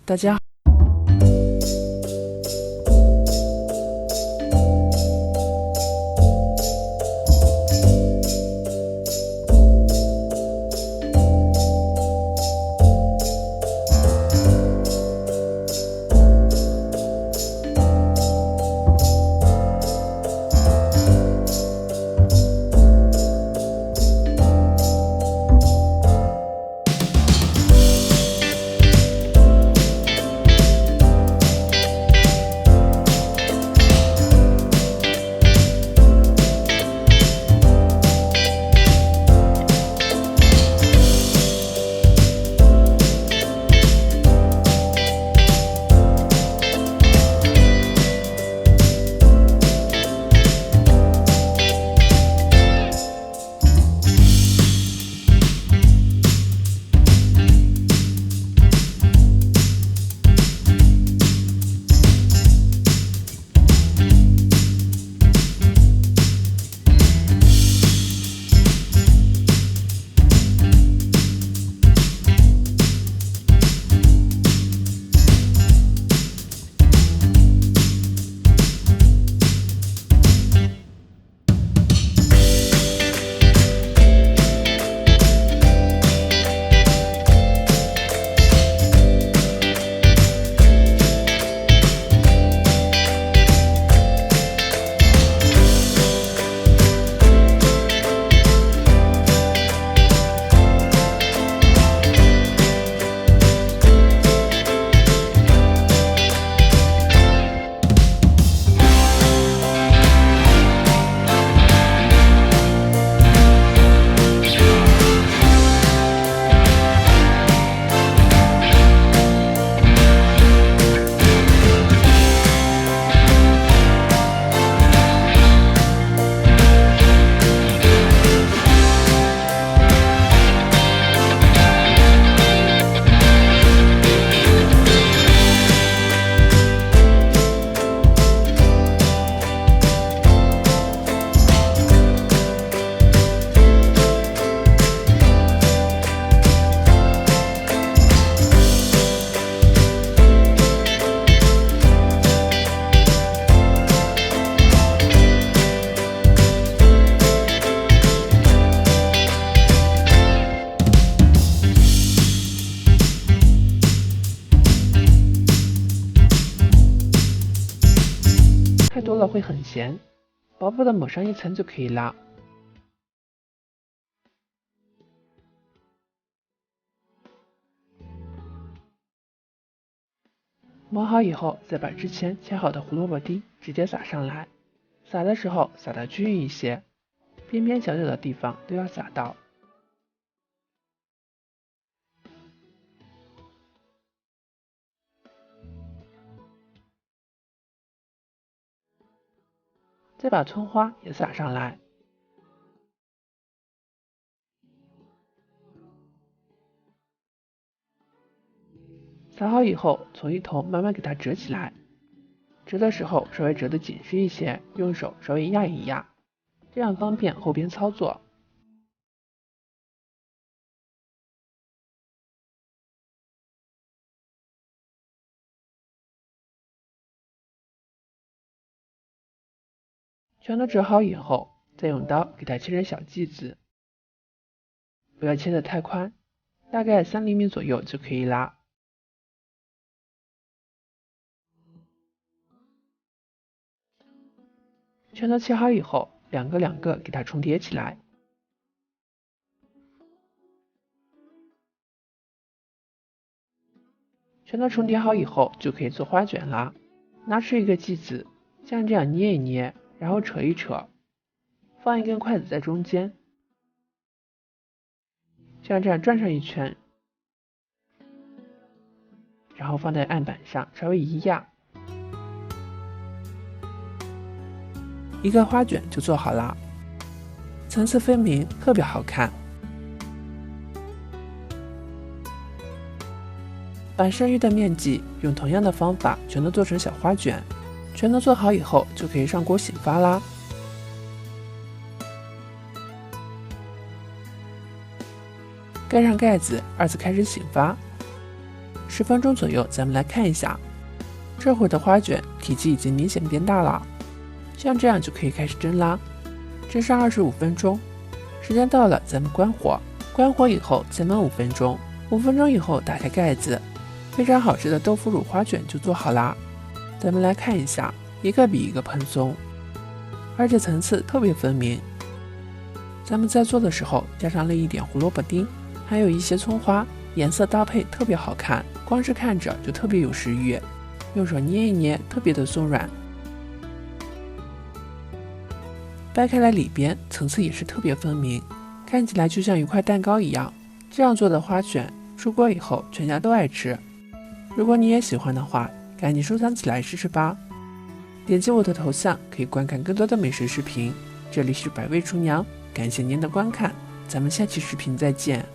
大家好。太多了会很咸，薄薄的抹上一层就可以啦。抹好以后，再把之前切好的胡萝卜丁直接撒上来，撒的时候撒得均匀一些，边边角角的地方都要撒到。再把葱花也撒上来，撒好以后，从一头慢慢给它折起来，折的时候稍微折得紧实一些，用手稍微压一压，这样方便后边操作。全都折好以后，再用刀给它切成小剂子，不要切得太宽，大概3厘米左右就可以啦。全都切好以后，两个给它重叠起来。全都重叠好以后，就可以做花卷啦。拿出一个剂子，像这样捏一捏，然后扯一扯，放一根筷子在中间，像这样转上一圈，然后放在案板上稍微一压，一个花卷就做好啦，层次分明，特别好看。把剩余的面剂用同样的方法全都做成小花卷，全都做好以后就可以上锅醒发啦。盖上盖子，2次开始醒发。10分钟左右，咱们来看一下，这会儿的花卷体积已经明显变大了，像这样就可以开始蒸啦。蒸上25分钟，时间到了，咱们关火。关火以后再焖5分钟，5分钟以后打开盖子，非常好吃的豆腐乳花卷就做好啦。咱们来看一下，一个比一个蓬松，而且层次特别分明。咱们在做的时候加上了一点胡萝卜丁，还有一些葱花，颜色搭配特别好看，光是看着就特别有食欲，用手捏一捏特别的松软，掰开来里边层次也是特别分明，看起来就像一块蛋糕一样。这样做的花卷出锅以后全家都爱吃，如果你也喜欢的话，赶紧收藏起来试试吧。点击我的头像可以观看更多的美食视频，这里是百味厨娘，感谢您的观看，咱们下期视频再见。